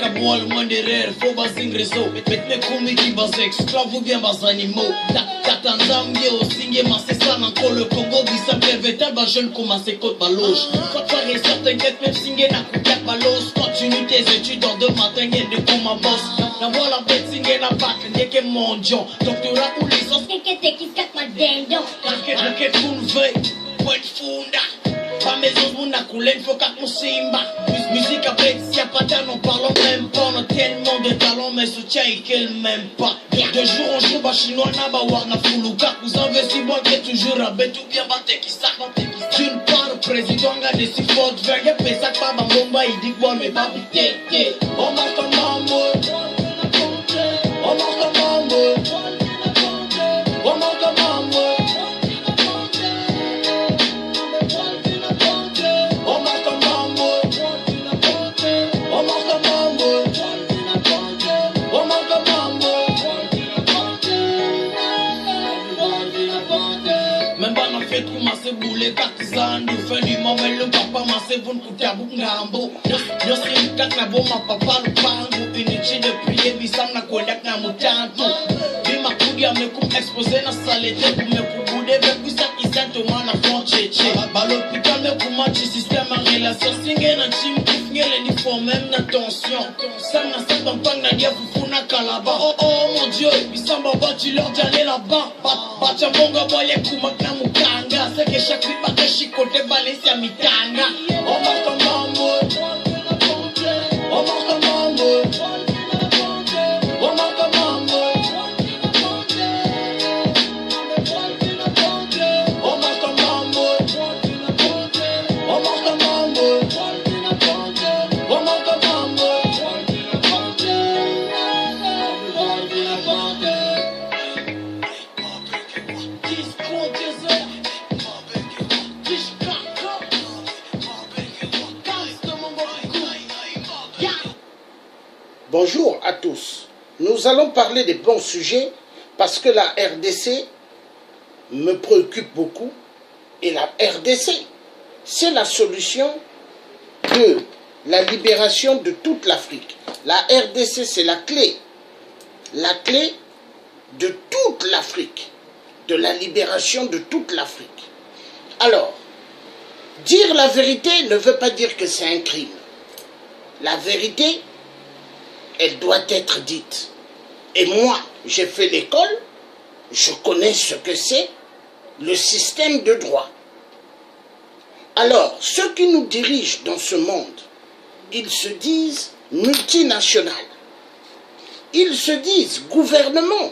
Kabwa le monde derrière, faut baser un réseau. Maintenant comme qui base esclave ou bien base animaux. Tatandambi au singe massé ça encore le Congo bisa perveta ba jeune commencé côte baloche. Quand tu es certain que même singe na coupe balos, continue tes études dans 2 matins et de comme ma boss. Na voilà bête singe na bac que mon Dieu. Doctorat ou licence que te qui cat ma dendo. Que kun veille, point funda. Pas maison mon a coulé, faut qu'à mon simba. Musique avec si a pas de on parlons même pas. On a tellement de talent, mais soutien et qu'elle m'aime pas. De jour en jour, bah chinois n'a pas voir na foulouka. Vous investissez moi qui est toujours à bête ou bien batté qui sac. Tu ne parles président, gars de si fort. Vers y'a fait ça, pas bamba, il dit quoi, mais pas vite. On m'a comme maman. On m'a comme maman. On m'a comme maman. Commencer bouler partisan du fin du moment le papa m'a c'est bon côté à Bukambo yo c'est kat na bon ma papa le pango inutile de prier bisam na kodak na mutanto bima kudia me kum exposer na salete pour me kubude avec ça qui s'entoma na foncheche ba l'hôpital me kuma ci système en relation singe na team ngele ni forme même na tension ça na ça pang na dia fufuna kalaba oh mon dieu bisam baba tu leur d'aller là-bas ba chambonga boye kuma na mukanga c'est que chaque riba que chicote Valencia mitanga on va comme amour on va comme amour on va comme amour on va comme amour on va comme amour on va comme amour Bonjour à tous. Nous allons parler des bons sujets parce que la RDC me préoccupe beaucoup et la RDC, c'est la solution de la libération de toute l'Afrique. La RDC, c'est la clé de toute l'Afrique, de la libération de toute l'Afrique. Alors, dire la vérité ne veut pas dire que c'est un crime. La vérité, elle doit être dite. Et moi, j'ai fait l'école, je connais ce que c'est le système de droit. Alors, ceux qui nous dirigent dans ce monde, ils se disent multinationales. Ils se disent gouvernement.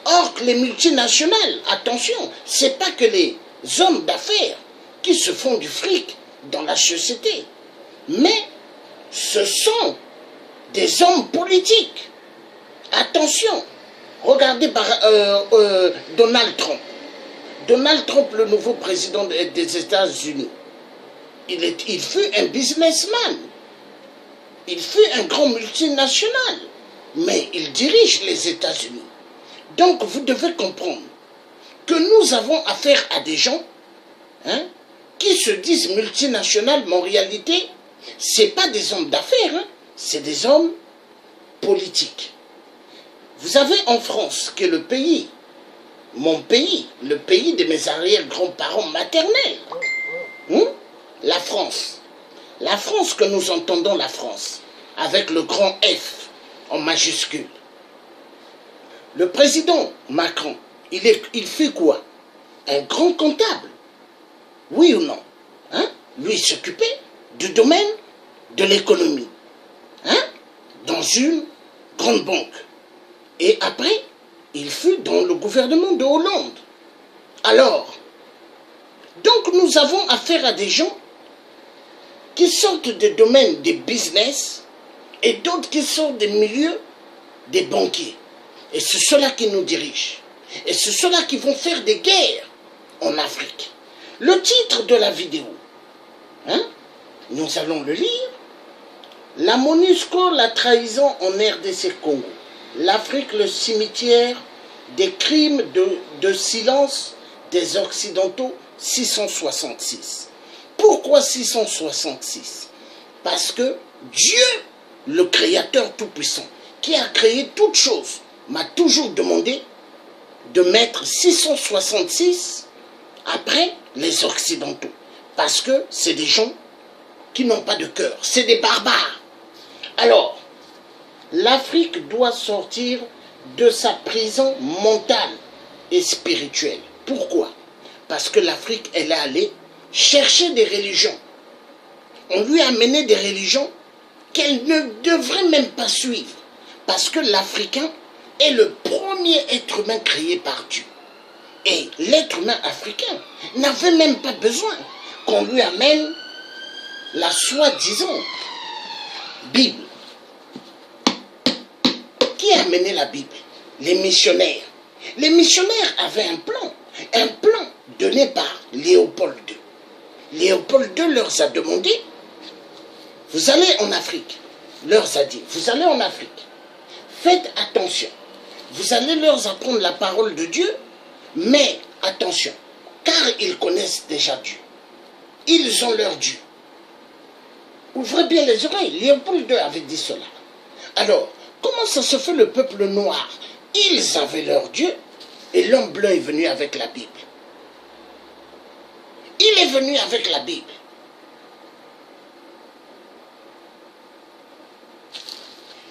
Or que les multinationales, attention, ce n'est pas que les hommes d'affaires qui se font du fric dans la société, mais ce sont des hommes politiques. Attention, regardez Donald Trump. Donald Trump, le nouveau président des États-Unis, il fut un businessman. Il fut un grand multinational. Mais il dirige les États-Unis. Donc vous devez comprendre que nous avons affaire à des gens qui se disent multinationales, mais en réalité, ce n'est pas des hommes d'affaires, c'est des hommes politiques. Vous avez en France, qui est le pays, mon pays, le pays de mes arrière-grands-parents maternels, la France. La France que nous entendons, la France, avec le grand F en majuscule. Le président Macron, il fait quoi? Un grand comptable. Oui ou non? Lui, il s'occupait du domaine de l'économie. Dans une grande banque. Et après, il fut dans le gouvernement de Hollande. Alors, donc nous avons affaire à des gens qui sortent des domaines des business et d'autres qui sortent des milieux des banquiers. Et c'est ceux-là qui nous dirigent. Et c'est ceux-là qui vont faire des guerres en Afrique. Le titre de la vidéo, nous allons le lire. La MONUSCO, la trahison en RDC Congo. L'Afrique, le cimetière des crimes de silence des Occidentaux, 666. Pourquoi 666? Parce que Dieu le Créateur Tout-Puissant, qui a créé toutes choses, m'a toujours demandé de mettre 666 après les Occidentaux. Parce que c'est des gens qui n'ont pas de cœur, c'est des barbares. Alors, l'Afrique doit sortir de sa prison mentale et spirituelle. Pourquoi? Parce que l'Afrique, elle est allée chercher des religions. On lui a amené des religions qu'elle ne devrait même pas suivre. Parce que l'Africain est le premier être humain créé par Dieu. Et l'être humain africain n'avait même pas besoin qu'on lui amène la soi-disant Bible. Qui a amené la Bible? Les missionnaires. Les missionnaires avaient un plan donné par Léopold II. Léopold II leur a demandé, vous allez en Afrique. Leur a dit, vous allez en Afrique. Faites attention. Vous allez leur apprendre la parole de Dieu, mais attention, car ils connaissent déjà Dieu. Ils ont leur Dieu. Ouvrez bien les oreilles. Léopold II avait dit cela. Alors, comment ça se fait le peuple noir? Ils avaient leur Dieu et l'homme blanc est venu avec la Bible. Il est venu avec la Bible.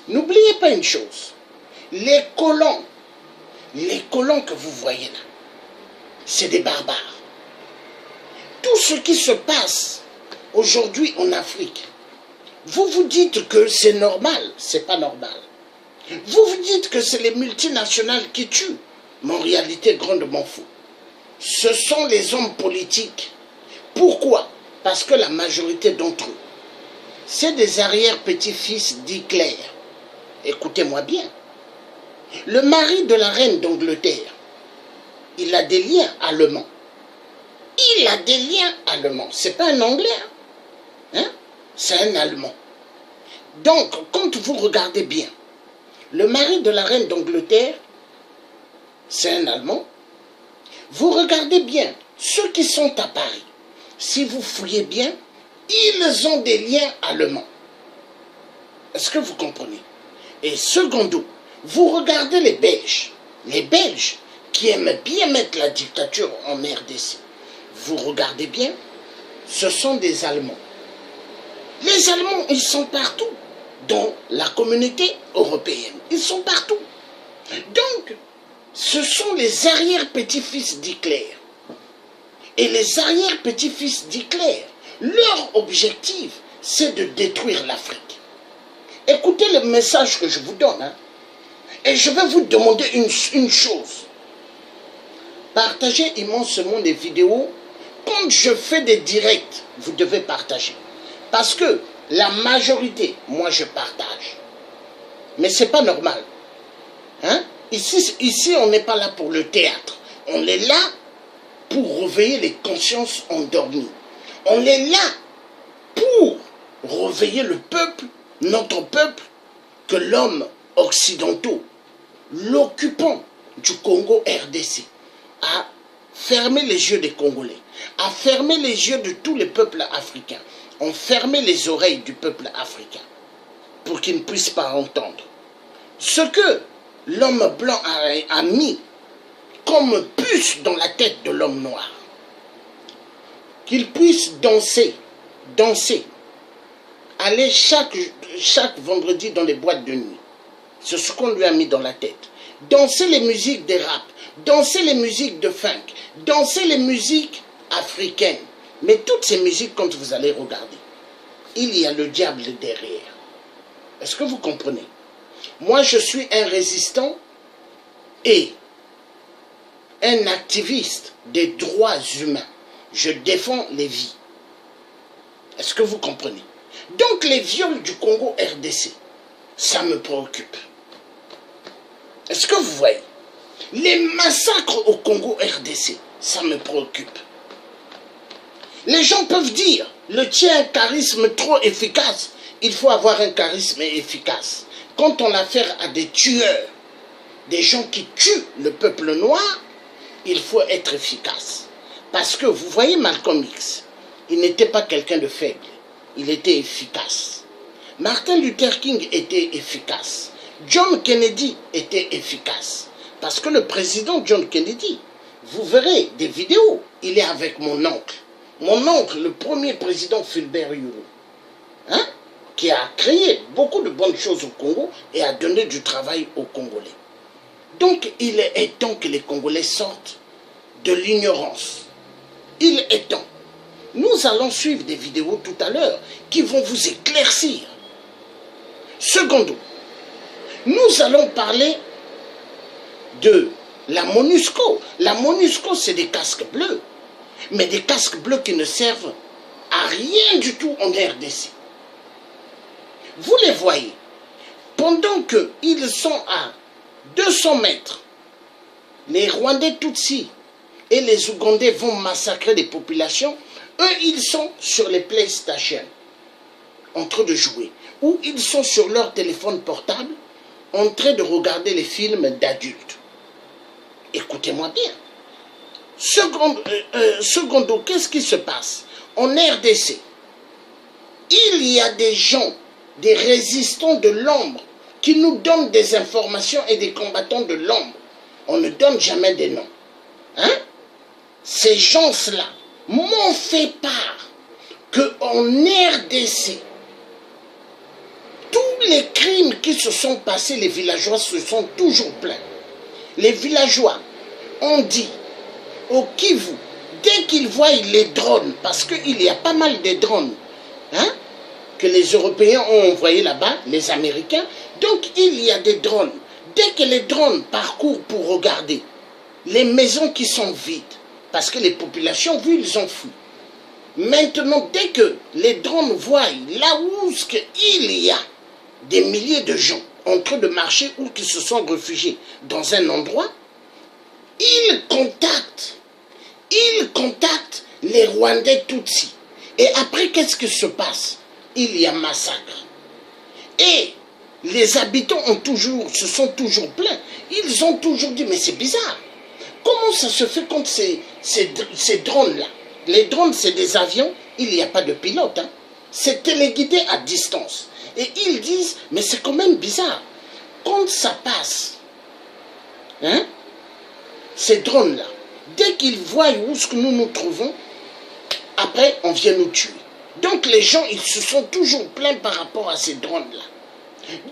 N'oubliez pas une chose. Les colons que vous voyez là, c'est des barbares. Tout ce qui se passe aujourd'hui en Afrique, vous vous dites que c'est normal, c'est pas normal. Vous vous dites que c'est les multinationales qui tuent, mais en réalité, grandement faux. Ce sont les hommes politiques. Pourquoi? Parce que la majorité d'entre eux, c'est des arrière-petits-fils d'Hitler. Écoutez-moi bien. Le mari de la reine d'Angleterre, il a des liens allemands. Il a des liens allemands. C'est pas un Anglais, hein? C'est un Allemand. Donc, quand vous regardez bien, le mari de la reine d'Angleterre, c'est un Allemand. Vous regardez bien, ceux qui sont à Paris, si vous fouillez bien, ils ont des liens allemands. Est-ce que vous comprenez? Et secondo, vous regardez les Belges qui aiment bien mettre la dictature en RDC. Vous regardez bien, ce sont des Allemands. Les Allemands, ils sont partout dans la communauté européenne. Ils sont partout. Donc, ce sont les arrière-petits-fils d'Hitler. Et les arrière-petits-fils d'Hitler, leur objectif, c'est de détruire l'Afrique. Écoutez le message que je vous donne. Hein. Et je vais vous demander une chose. Partagez immensément les vidéos. Quand je fais des directs, vous devez partager. Parce que la majorité, moi je partage. Mais ce n'est pas normal. Hein? Ici, on n'est pas là pour le théâtre. On est là pour réveiller les consciences endormies. On est là pour réveiller le peuple, notre peuple, que l'homme occidental, l'occupant du Congo RDC, a fermé les yeux des Congolais, a fermé les yeux de tous les peuples africains, ont fermé les oreilles du peuple africain pour qu'il ne puisse pas entendre. Ce que l'homme blanc a mis comme puce dans la tête de l'homme noir, qu'il puisse danser, aller chaque vendredi dans les boîtes de nuit. C'est ce qu'on lui a mis dans la tête. Danser les musiques des rap, danser les musiques de funk, danser les musiques africaines. Mais toutes ces musiques, quand vous allez regarder, il y a le diable derrière. Est-ce que vous comprenez? Moi, je suis un résistant et un activiste des droits humains. Je défends les vies. Est-ce que vous comprenez? Donc les viols du Congo RDC, ça me préoccupe. Est-ce que vous voyez? Les massacres au Congo RDC, ça me préoccupe. Les gens peuvent dire, le tien a un charisme trop efficace. Il faut avoir un charisme efficace. Quand on a affaire à des tueurs, des gens qui tuent le peuple noir, il faut être efficace. Parce que vous voyez Malcolm X, il n'était pas quelqu'un de faible, il était efficace. Martin Luther King était efficace. John Kennedy était efficace. Parce que le président John Kennedy, vous verrez des vidéos, il est avec mon oncle. Mon oncle, le premier président Fulbert Yulu, hein, qui a créé beaucoup de bonnes choses au Congo et a donné du travail aux Congolais. Donc il est temps que les Congolais sortent de l'ignorance. Il est temps. Nous allons suivre des vidéos tout à l'heure qui vont vous éclaircir. Secondo, nous allons parler de la MONUSCO. La MONUSCO, c'est des casques bleus. Mais des casques bleus qui ne servent à rien du tout en RDC. Vous les voyez. Pendant qu'ils sont à 200 mètres, les Rwandais Tutsis et les Ougandais vont massacrer des populations. Eux, ils sont sur les PlayStation, en train de jouer. Ou ils sont sur leur téléphone portable, en train de regarder les films d'adultes. Écoutez-moi bien. Secondo, qu'est-ce qui se passe? En RDC, il y a des gens, des résistants de l'ombre, qui nous donnent des informations et des combattants de l'ombre. On ne donne jamais des noms. Hein? Ces gens-là m'ont fait part qu'en RDC, tous les crimes qui se sont passés, les villageois se sont toujours plaints. Les villageois ont dit au Kivu, dès qu'ils voient les drones, parce qu'il y a pas mal de drones, hein, que les Européens ont envoyés là-bas, les Américains, donc il y a des drones. Dès que les drones parcourent pour regarder les maisons qui sont vides, parce que les populations, vu, ils ont fui. Maintenant, dès que les drones voient là où il y a des milliers de gens en train de marcher ou qui se sont réfugiés dans un endroit, ils contactent les Rwandais Tutsis. Et après, qu'est-ce qui se passe? Il y a massacre. Et les habitants se sont toujours plaints. Ils ont toujours dit, mais c'est bizarre. Comment ça se fait contre ces drones-là? Les drones, c'est des avions, il n'y a pas de pilote. Hein. C'est téléguidé à distance. Et ils disent, mais c'est quand même bizarre. Quand ça passe, hein, ces drones-là, dès qu'ils voient où ce que nous nous trouvons, après, on vient nous tuer. Donc les gens, ils se sont toujours plaints par rapport à ces drones-là.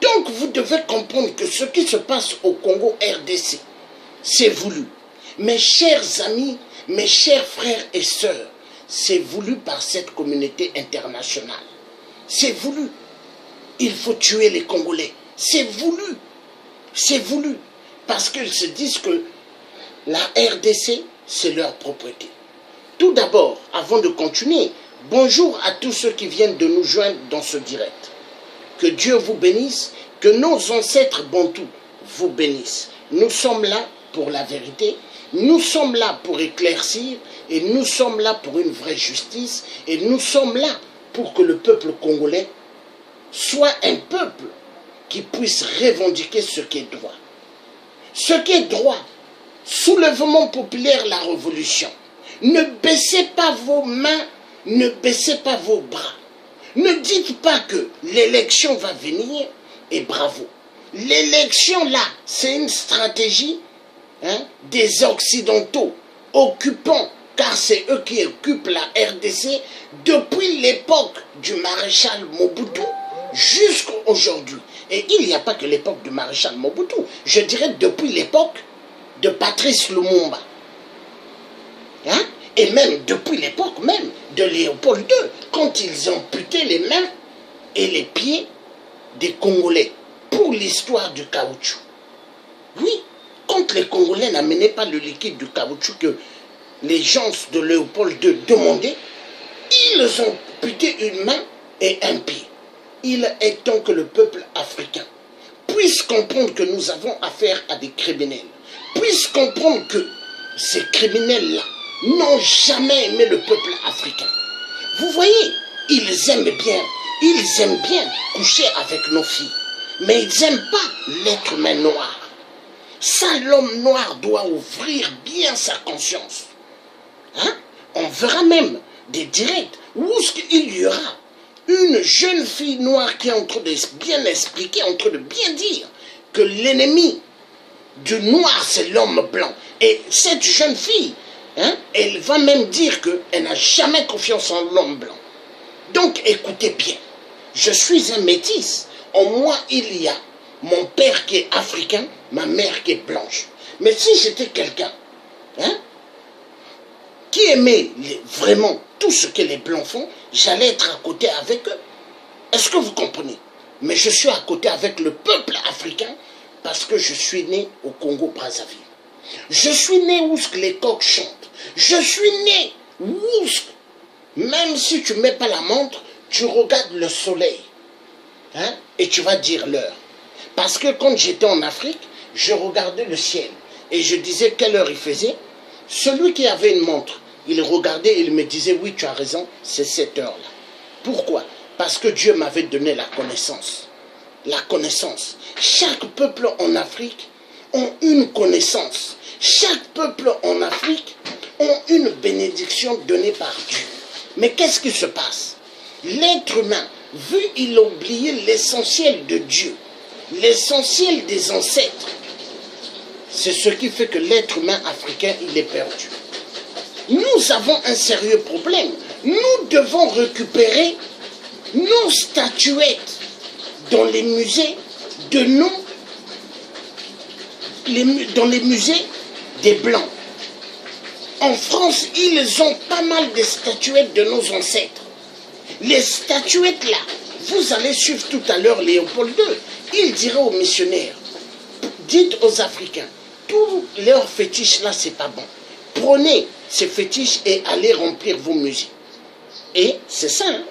Donc vous devez comprendre que ce qui se passe au Congo RDC, c'est voulu. Mes chers amis, mes chers frères et sœurs, c'est voulu par cette communauté internationale. C'est voulu. Il faut tuer les Congolais. C'est voulu. C'est voulu. Parce qu'ils se disent que la RDC, c'est leur propriété. Tout d'abord, avant de continuer, bonjour à tous ceux qui viennent de nous joindre dans ce direct. Que Dieu vous bénisse, que nos ancêtres bantous vous bénissent. Nous sommes là pour la vérité, nous sommes là pour éclaircir, et nous sommes là pour une vraie justice, et nous sommes là pour que le peuple congolais soit un peuple qui puisse revendiquer ce qui est droit. Ce qui est droit, soulèvement populaire, la révolution. Ne baissez pas vos mains, ne baissez pas vos bras. Ne dites pas que l'élection va venir, et bravo. L'élection là, c'est une stratégie, hein, des Occidentaux occupants, car c'est eux qui occupent la RDC depuis l'époque du maréchal Mobutu jusqu'à aujourd'hui. Et il n'y a pas que l'époque du maréchal Mobutu, je dirais depuis l'époque de Patrice Lumumba. Hein? Et même depuis l'époque même de Léopold II, quand ils ont amputé les mains et les pieds des Congolais pour l'histoire du caoutchouc. Oui, quand les Congolais n'amenaient pas le liquide du caoutchouc que les gens de Léopold II demandaient, ils ont amputé une main et un pied. Il est temps que le peuple africain puisse comprendre que nous avons affaire à des criminels, puisse comprendre que ces criminels-là n'ont jamais aimé le peuple africain. Vous voyez, ils aiment bien coucher avec nos filles, mais ils n'aiment pas l'être humain noir. Ça, l'homme noir doit ouvrir bien sa conscience. Hein? On verra même des directs où il y aura une jeune fille noire qui est en train de bien expliquer, en train de bien dire que l'ennemi du noir, c'est l'homme blanc. Et cette jeune fille, hein, elle va même dire qu'elle n'a jamais confiance en l'homme blanc. Donc, écoutez bien, je suis un métis. En moi, il y a mon père qui est africain, ma mère qui est blanche. Mais si j'étais quelqu'un, hein, qui aimait vraiment tout ce que les blancs font, j'allais être à côté avec eux. Est-ce que vous comprenez? Mais je suis à côté avec le peuple africain parce que je suis né au Congo-Brazzaville. Je suis né où les coqs chantent. Je suis né où, même si tu ne mets pas la montre, tu regardes le soleil, hein, et tu vas dire l'heure. Parce que quand j'étais en Afrique, je regardais le ciel et je disais quelle heure il faisait. Celui qui avait une montre, il regardait et il me disait oui, tu as raison, c'est cette heure-là. Pourquoi? Parce que Dieu m'avait donné la connaissance. La connaissance. Chaque peuple en Afrique a une connaissance. Chaque peuple en Afrique a une bénédiction donnée par Dieu. Mais qu'est-ce qui se passe? L'être humain, vu il a oublié l'essentiel de Dieu, l'essentiel des ancêtres, c'est ce qui fait que l'être humain africain, il est perdu. Nous avons un sérieux problème. Nous devons récupérer nos statuettes dans les musées de nous, dans les musées des Blancs. En France, ils ont pas mal de statuettes de nos ancêtres. Les statuettes là, vous allez suivre tout à l'heure Léopold II. Il dirait aux missionnaires, dites aux Africains, tous leurs fétiches là, c'est pas bon. Prenez ces fétiches et allez remplir vos musées. Et c'est ça, hein?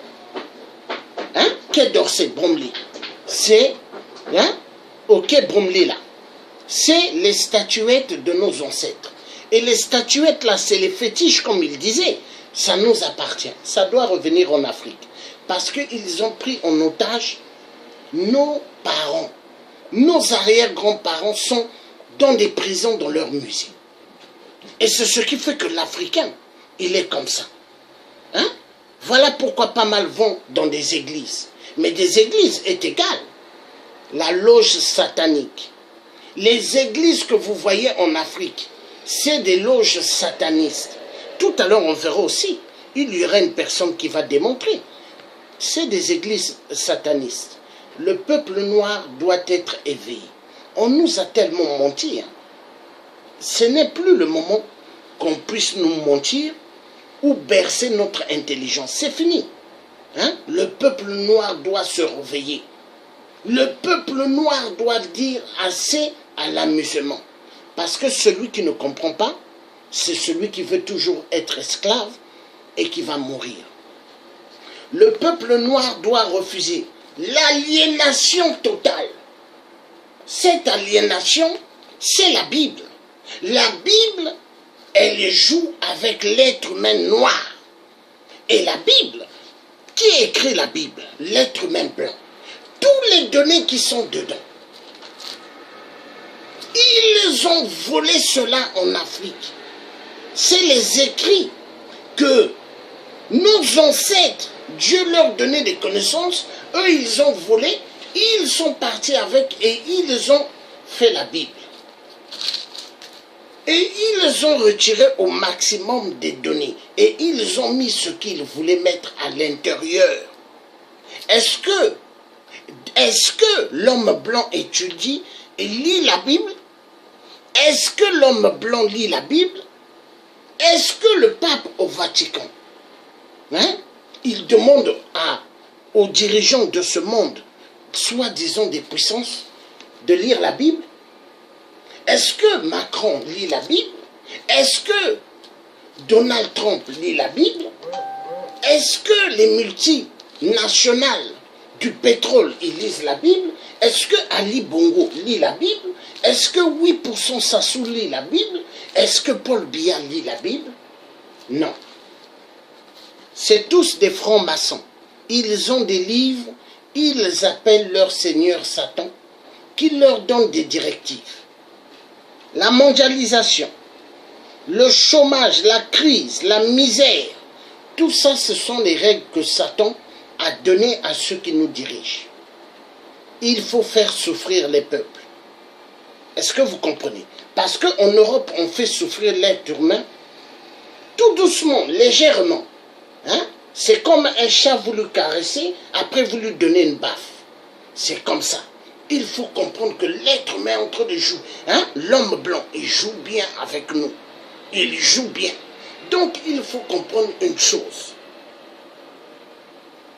Hein? Quai d'Orsay, Bromley. C'est, hein? Au quai Bromley là. C'est les statuettes de nos ancêtres. Et les statuettes là, c'est les fétiches comme il disait. Ça nous appartient. Ça doit revenir en Afrique. Parce qu'ils ont pris en otage nos parents. Nos arrière-grands-parents sont dans des prisons dans leurs musées. Et c'est ce qui fait que l'Africain, il est comme ça. Hein? Voilà pourquoi pas mal vont dans des églises. Mais des églises est égales. La loge satanique. Les églises que vous voyez en Afrique, c'est des loges satanistes. Tout à l'heure, on verra aussi. Il y aura une personne qui va démontrer. C'est des églises satanistes. Le peuple noir doit être éveillé. On nous a tellement menti. Hein. Ce n'est plus le moment qu'on puisse nous mentir ou bercer notre intelligence. C'est fini. Hein? Le peuple noir doit se réveiller. Le peuple noir doit dire assez à l'amusement. Parce que celui qui ne comprend pas, c'est celui qui veut toujours être esclave et qui va mourir. Le peuple noir doit refuser l'aliénation totale. Cette aliénation, c'est la Bible. La Bible, elle joue avec l'être humain noir. Et la Bible, qui écrit la Bible? L'être humain blanc. Tous les données qui sont dedans. Ils ont volé cela en Afrique. C'est les écrits que nos ancêtres, Dieu leur donnait des connaissances, eux ils ont volé, ils sont partis avec et ils ont fait la Bible. Et ils ont retiré au maximum des données et ils ont mis ce qu'ils voulaient mettre à l'intérieur. Est-ce que l'homme blanc étudie et lit la Bible? Est-ce que l'homme blanc lit la Bible? Est-ce que le pape au Vatican, hein, il demande aux dirigeants de ce monde, soi-disant des puissances, de lire la Bible? Est-ce que Macron lit la Bible? Est-ce que Donald Trump lit la Bible? Est-ce que les multinationales du pétrole, ils lisent la Bible? Est-ce que Ali Bongo lit la Bible? Est-ce que 8% Sassou lit la Bible? Est-ce que Paul Biya lit la Bible? Non. C'est tous des francs-maçons. Ils ont des livres, ils appellent leur Seigneur Satan, qui leur donne des directives. La mondialisation, le chômage, la crise, la misère, tout ça, ce sont les règles que Satan à donner à ceux qui nous dirigent. Il faut faire souffrir les peuples. Est-ce que vous comprenez? Parce qu'en Europe, on fait souffrir l'être humain tout doucement, légèrement. Hein? C'est comme un chat voulu caresser, après voulu donner une baffe. C'est comme ça. Il faut comprendre que l'être humain est en train de jouer. Hein? L'homme blanc, il joue bien avec nous. Il joue bien. Donc, il faut comprendre une chose.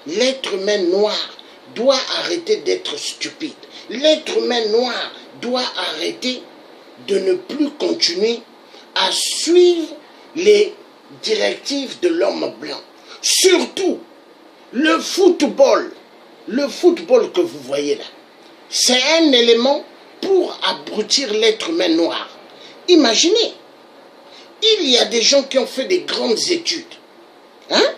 L'être humain noir doit arrêter d'être stupide. L'être humain noir doit arrêter de ne plus continuer à suivre les directives de l'homme blanc. Surtout, le football que vous voyez là, c'est un élément pour abrutir l'être humain noir. Imaginez, il y a des gens qui ont fait des grandes études. Hein?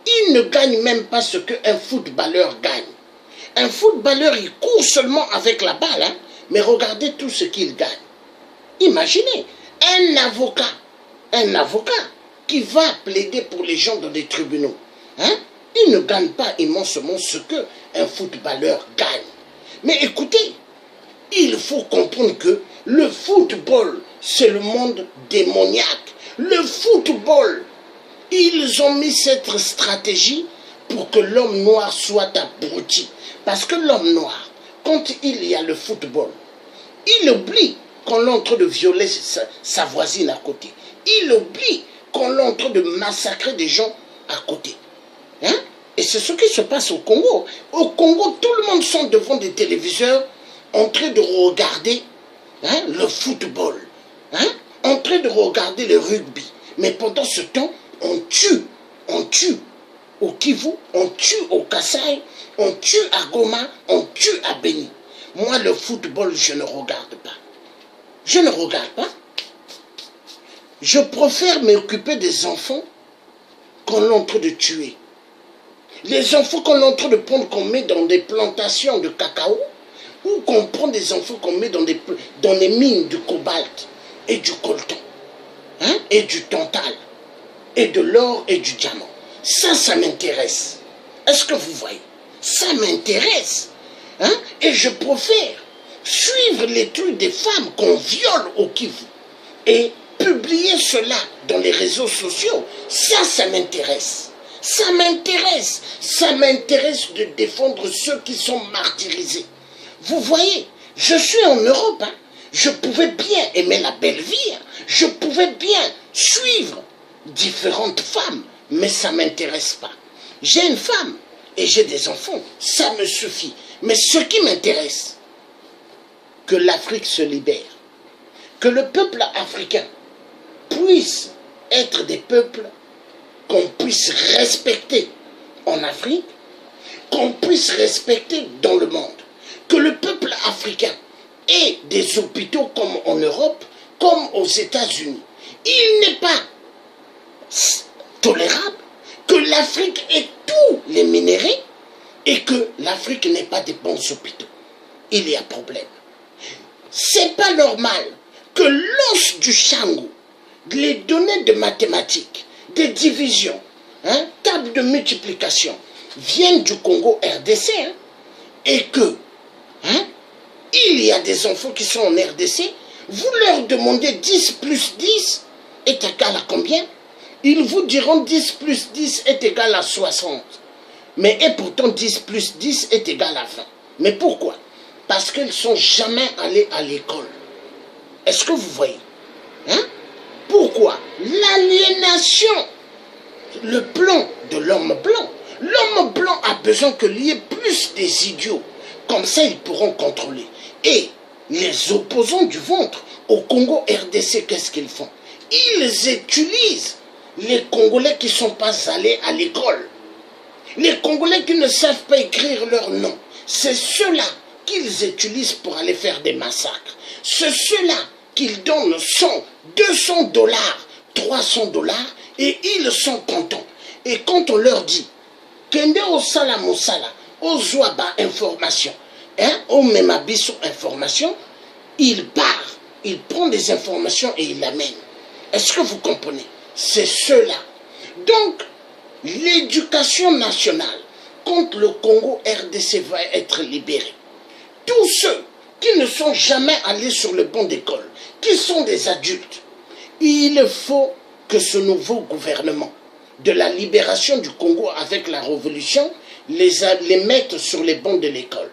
Ils ne gagnent même pas ce qu'un footballeur gagne. Un footballeur, il court seulement avec la balle, hein? Mais regardez tout ce qu'il gagne. Imaginez, un avocat qui va plaider pour les gens dans des tribunaux. Hein? Il ne gagne pas immensement ce qu'un footballeur gagne. Mais écoutez, il faut comprendre que le football, c'est le monde démoniaque. Le football, ils ont mis cette stratégie pour que l'homme noir soit abruti. Parce que l'homme noir, quand il y a le football, il oublie qu'on est en train de violer sa voisine à côté. Il oublie qu'on est en train de massacrer des gens à côté. Hein? Et c'est ce qui se passe au Congo. Au Congo, tout le monde sont devant des téléviseurs en train de regarder, hein, le football, hein, en train de regarder le rugby. Mais pendant ce temps, on tue au Kivu, on tue au Kasaï, on tue à Goma, on tue à Beni. Moi, le football, je ne regarde pas. Je ne regarde pas. Je préfère m'occuper des enfants qu'on est en train de tuer. Les enfants qu'on est en train de prendre, qu'on met dans des plantations de cacao, ou qu'on prend des enfants qu'on met dans les mines du cobalt et du coltan, hein, et du tantal, et de l'or et du diamant. Ça m'intéresse. Est-ce que vous voyez? Ça m'intéresse. Hein? Et je préfère suivre les trucs des femmes qu'on viole au Kivu et publier cela dans les réseaux sociaux. Ça m'intéresse. Ça m'intéresse. Ça m'intéresse de défendre ceux qui sont martyrisés. Vous voyez, je suis en Europe. Hein? Je pouvais bien aimer la belle vie. Hein? Je pouvais bien suivre différentes femmes. Mais ça ne m'intéresse pas. J'ai une femme et j'ai des enfants. Ça me suffit. Mais ce qui m'intéresse, que l'Afrique se libère. Que le peuple africain puisse être des peuples qu'on puisse respecter en Afrique, qu'on puisse respecter dans le monde. Que le peuple africain ait des hôpitaux comme en Europe, comme aux États-Unis. Il n'est pas tolérable que l'Afrique ait tous les minéraux et que l'Afrique n'ait pas de bons hôpitaux. Il y a problème. C'est pas normal que l'os du Shango, les données de mathématiques, des divisions, hein, table de multiplication, viennent du Congo RDC, hein, et que, hein, il y a des enfants qui sont en RDC, vous leur demandez 10 plus 10 est égal à combien? Ils vous diront 10 plus 10 est égal à 60. Mais et pourtant 10 plus 10 est égal à 20. Mais pourquoi? Parce qu'ils ne sont jamais allés à l'école. Est-ce que vous voyez? Hein? Pourquoi? L'aliénation, le plan de l'homme blanc. L'homme blanc a besoin qu'il y ait plus des idiots. Comme ça, ils pourront contrôler. Et les opposants du ventre au Congo RDC, qu'est-ce qu'ils font? Ils utilisent les Congolais qui ne sont pas allés à l'école. Les Congolais qui ne savent pas écrire leur nom. C'est ceux-là qu'ils utilisent pour aller faire des massacres. C'est ceux-là qu'ils donnent 100, 200 dollars, 300 dollars et ils sont contents. Et quand on leur dit Kende osala mosala, ozwaba information, hein, o memabiso information, il part, il prend des informations et il l'amène. Est-ce que vous comprenez? C'est cela. Donc, l'éducation nationale quand le Congo RDC va être libéré, tous ceux qui ne sont jamais allés sur le banc d'école, qui sont des adultes, il faut que ce nouveau gouvernement de la libération du Congo avec la révolution les mette sur les bancs de l'école.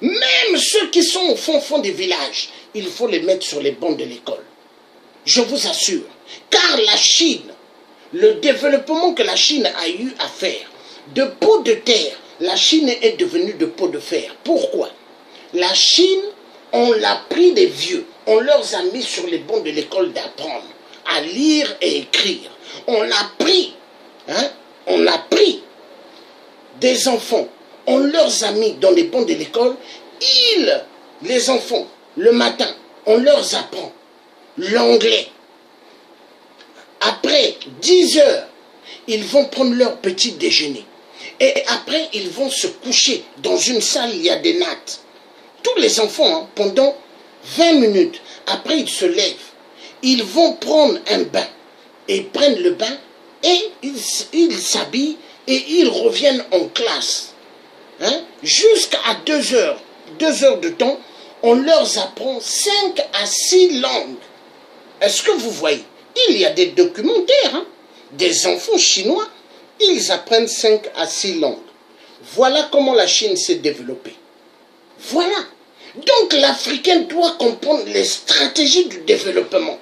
Même ceux qui sont au fond des villages, il faut les mettre sur les bancs de l'école. Je vous assure, car la Chine, le développement que la Chine a eu à faire, de pot de terre, la Chine est devenue de pot de fer. Pourquoi? La Chine, on l'a pris des vieux, on leur a mis sur les bancs de l'école d'apprendre à lire et écrire. On a pris des enfants, on leur a mis dans les bancs de l'école, les enfants, le matin, on leur apprend l'anglais. Après 10 heures, ils vont prendre leur petit déjeuner. Et après, ils vont se coucher dans une salle, il y a des nattes. Tous les enfants, pendant 20 minutes, après ils se lèvent, ils vont prendre un bain. Et ils prennent le bain et ils s'habillent et ils reviennent en classe. Jusqu'à 2 heures. 2 heures de temps, on leur apprend 5 à 6 langues. Est-ce que vous voyez? Il y a des documentaires, des enfants chinois, ils apprennent 5 à 6 langues. Voilà comment la Chine s'est développée. Voilà. Donc l'Africain doit comprendre les stratégies du développement.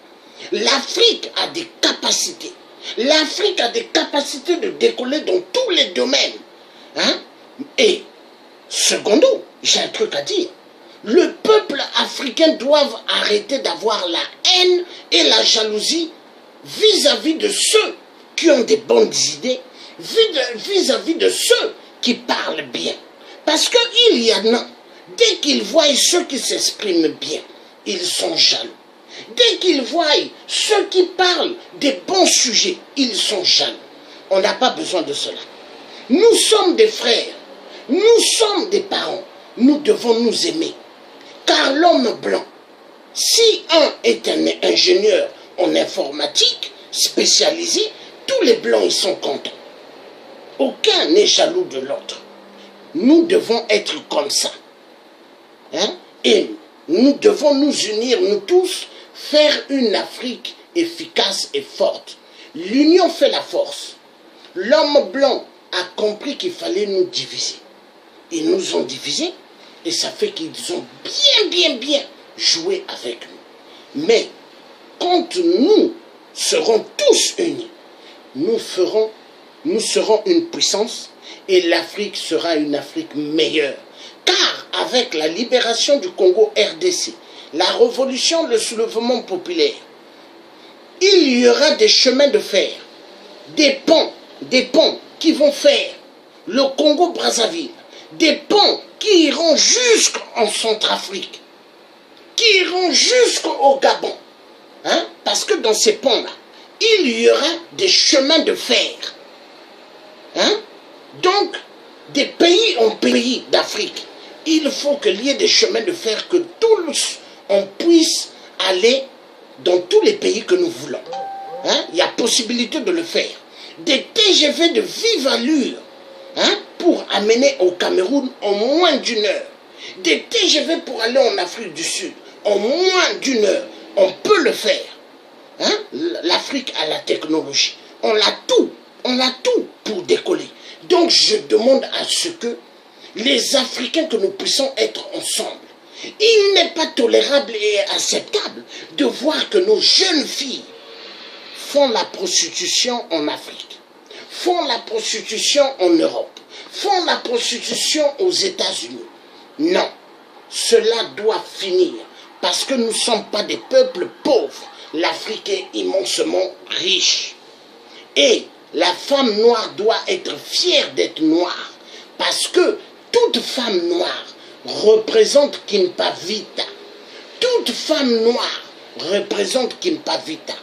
L'Afrique a des capacités. L'Afrique a des capacités de décoller dans tous les domaines. Et, secondo, j'ai un truc à dire. Le peuple africain doit arrêter d'avoir la haine et la jalousie vis-à-vis de ceux qui ont des bonnes idées, vis-à-vis de ceux qui parlent bien. Parce qu'il y en a, dès qu'ils voient ceux qui s'expriment bien, ils sont jaloux. Dès qu'ils voient ceux qui parlent des bons sujets, ils sont jaloux. On n'a pas besoin de cela. Nous sommes des frères, nous sommes des parents, nous devons nous aimer. Car l'homme blanc, si un est un ingénieur en informatique spécialisé, tous les blancs ils sont contents. Aucun n'est jaloux de l'autre. Nous devons être comme ça. Et nous devons nous unir, nous tous, faire une Afrique efficace et forte. L'union fait la force. L'homme blanc a compris qu'il fallait nous diviser. Ils nous ont divisés et ça fait qu'ils ont bien joué avec nous. Mais quand nous serons tous unis, nous serons une puissance et l'Afrique sera une Afrique meilleure. Car avec la libération du Congo RDC, la révolution, le soulèvement populaire, il y aura des chemins de fer, des ponts qui vont faire le Congo-Brazzaville, des ponts qui iront jusqu'en Centrafrique, qui iront jusqu'au Gabon. Parce que dans ces ponts-là, il y aura des chemins de fer. Donc, des pays en pays d'Afrique, il faut qu'il y ait des chemins de fer que tous, on puisse aller dans tous les pays que nous voulons. Il y a possibilité de le faire. Des TGV de vive allure pour amener au Cameroun en moins d'1 heure. Des TGV pour aller en Afrique du Sud en moins d'1 heure. On peut le faire. L'Afrique a la technologie. On a tout pour décoller. Donc je demande à ce que les Africains, que nous puissions être ensemble. Il n'est pas tolérable et acceptable de voir que nos jeunes filles font la prostitution en Afrique, font la prostitution en Europe, font la prostitution aux États-Unis. Non, cela doit finir parce que nous ne sommes pas des peuples pauvres. L'Afrique est immensement riche. Et la femme noire doit être fière d'être noire parce que toute femme noire représente Kimpa Vita. Toute femme noire représente Kimpa Vita.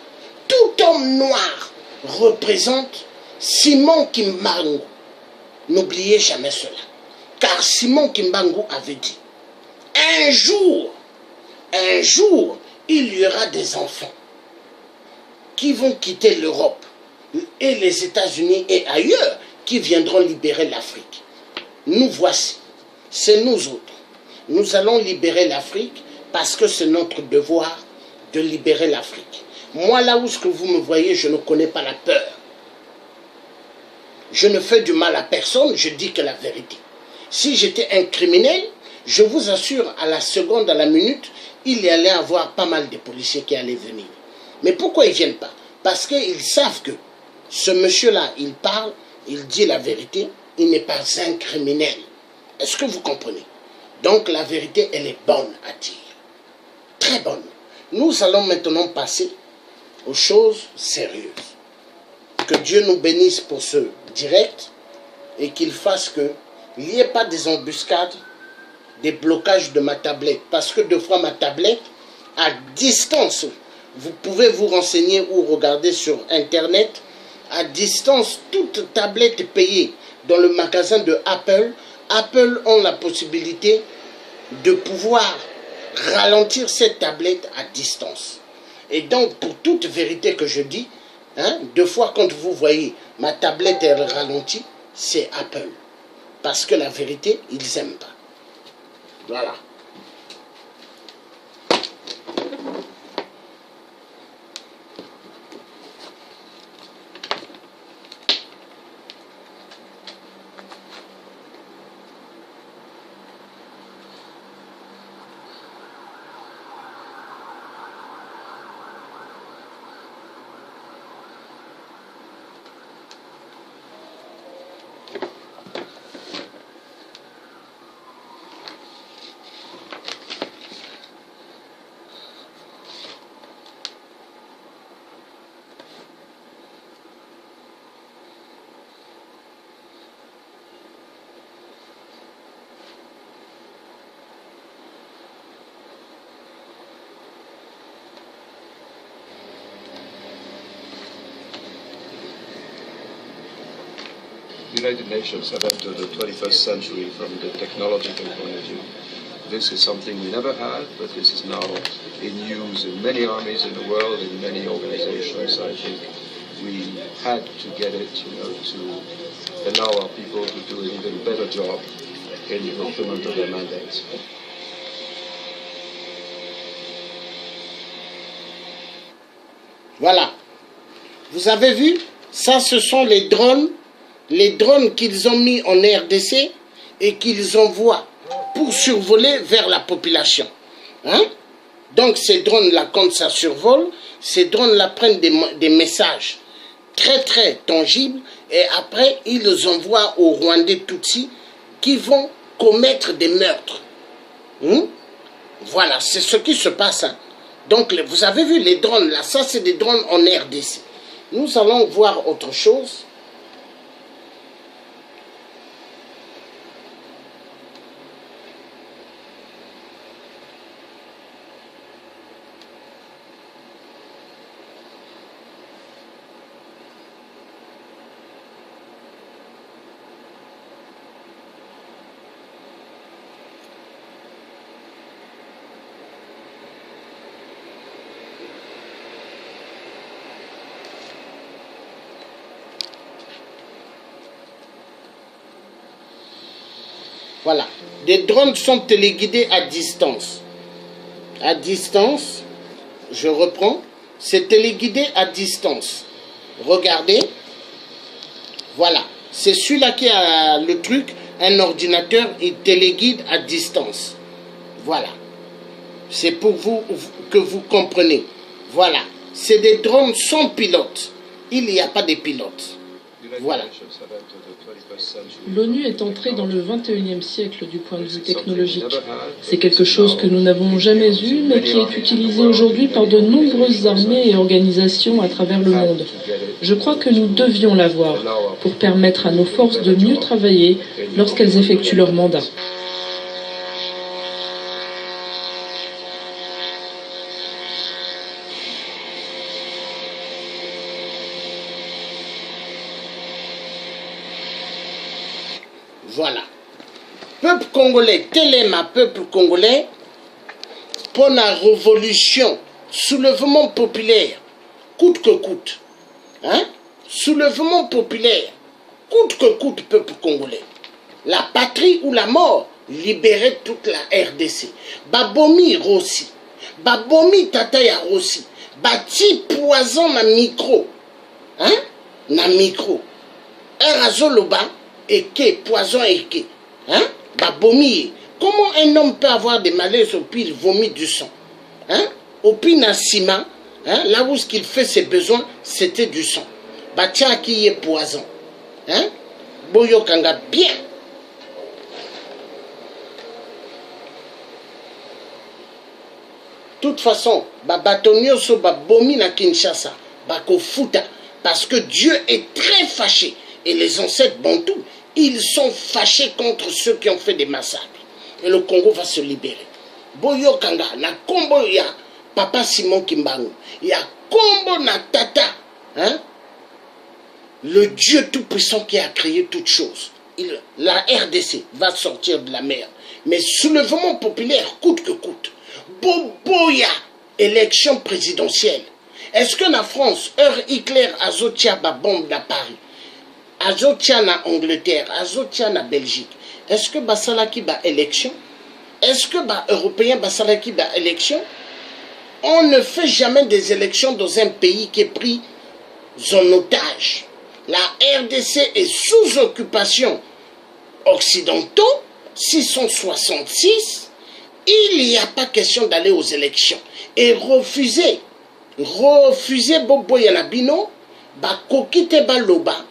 Tout homme noir représente Simon Kimbangu. N'oubliez jamais cela. Car Simon Kimbangu avait dit, un jour, il y aura des enfants qui vont quitter l'Europe et les États-Unis et ailleurs qui viendront libérer l'Afrique. nous voici, c'est nous autres. Nous allons libérer l'Afrique parce que c'est notre devoir de libérer l'Afrique. Moi, là où ce que vous me voyez, je ne connais pas la peur. Je ne fais du mal à personne, je dis que la vérité. Si j'étais un criminel, je vous assure, à la seconde, à la minute, il y allait avoir pas mal de policiers qui allaient venir. Mais pourquoi ils ne viennent pas? Parce qu'ils savent que ce monsieur-là, il parle, il dit la vérité, il n'est pas un criminel. Est-ce que vous comprenez? Donc la vérité, elle est bonne à dire. Très bonne. Nous allons maintenant passer aux choses sérieuses. Que Dieu nous bénisse pour ce direct et qu'il fasse qu'il n'y ait pas des embuscades, des blocages de ma tablette. Parce que deux fois ma tablette, à distance, vous pouvez vous renseigner ou regarder sur Internet, à distance, toute tablette payée dans le magasin de Apple, Apple ont la possibilité de pouvoir ralentir cette tablette à distance. Et donc, pour toute vérité que je dis, deux fois quand vous voyez ma tablette elle ralentit, c'est Apple. Parce que la vérité, ils n'aiment pas. Voilà. United Nations have entered the 21st century from the technological point of view. This is something we never had, but this is now in use in many armies in the world, in many organizations. I think we had to get it, to allow our people to do an even better job in the fulfillment of their mandates. Voilà. Vous avez vu? Ça, ce sont les drones qu'ils ont mis en RDC et qu'ils envoient pour survoler vers la population. Donc ces drones-là, quand ça survole, ces drones-là prennent des messages très très tangibles et après ils les envoient aux Rwandais Tutsis qui vont commettre des meurtres. Voilà, c'est ce qui se passe. Donc vous avez vu les drones là, ça c'est des drones en RDC. Nous allons voir autre chose. Voilà, des drones sont téléguidés à distance. À distance, je reprends, c'est téléguidé à distance. Regardez, voilà, c'est celui-là qui a le truc, un ordinateur, il téléguide à distance. Voilà, c'est pour vous que vous comprenez. Voilà, c'est des drones sans pilote. Il n'y a pas de pilote. Voilà. L'ONU est entrée dans le 21e siècle du point de vue technologique. C'est quelque chose que nous n'avons jamais eu, mais qui est utilisé aujourd'hui par de nombreuses armées et organisations à travers le monde. Je crois que nous devions l'avoir pour permettre à nos forces de mieux travailler lorsqu'elles effectuent leur mandat. Voilà. Peuple congolais, Téléma, peuple congolais, pour la révolution, soulèvement populaire, coûte que coûte. Soulèvement populaire, coûte que coûte, peuple congolais. la patrie ou la mort, libérer toute la RDC. Babomi Rossi, babomi Tataya Rossi, bati poison na micro. Hein? Na micro. Erazoloba, eke, poison eke. Hein? Babomi. Comment un homme peut avoir des malaises au pire, il vomit du sang? Hein? Au pire, na ciment, hein? Là où ce qu'il fait ses besoins, c'était du sang. Batia qui est poison. Hein? Boyo Kanga, bien. De toute façon, batonio so babomi na Kinshasa, bako futa, parce que Dieu est très fâché. Et les ancêtres bantous, ils sont fâchés contre ceux qui ont fait des massacres. Et le Congo va se libérer. Boyo Kanga, na kombo ya Papa Simon Kimbangu, ya kombo na Tata, hein? Le Dieu tout-puissant qui a créé toutes choses. La RDC va sortir de la mer. Mais soulèvement populaire, coûte que coûte. Boboya, élection présidentielle. Est-ce que la France, heure Hitler, azotia ba bombe na Paris, azotia na Angleterre, azotia na Belgique, est-ce que basalaki ba élection? Est-ce que ba européen basalaki ba élection? On ne fait jamais des élections dans un pays qui est pris en otage. La RDC est sous occupation occidentaux, 666. Il n'y a pas question d'aller aux élections. Et refuser Bobo Yanabino, Kokite Baloba,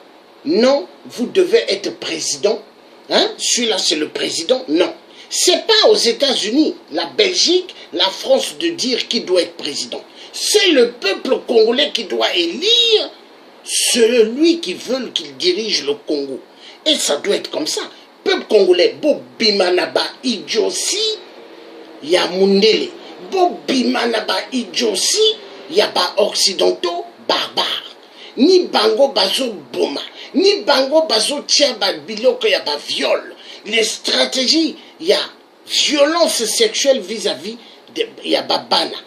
non, vous devez être président. Hein? Celui-là, c'est le président. Non. C'est pas aux États-Unis, la Belgique, la France de dire qui doit être président. C'est le peuple congolais qui doit élire celui qui veut qu'il dirige le Congo. Et ça doit être comme ça. Peuple congolais, Bobimanaba Idjosi, ya Mundele. Bobimanaba Idjosi, ya ba occidentaux barbares. Ni bango bazo boma, ni bango bazo tia ba biloko ya ba viol. Les stratégies, il y a violence sexuelle vis-à-vis de ya babana,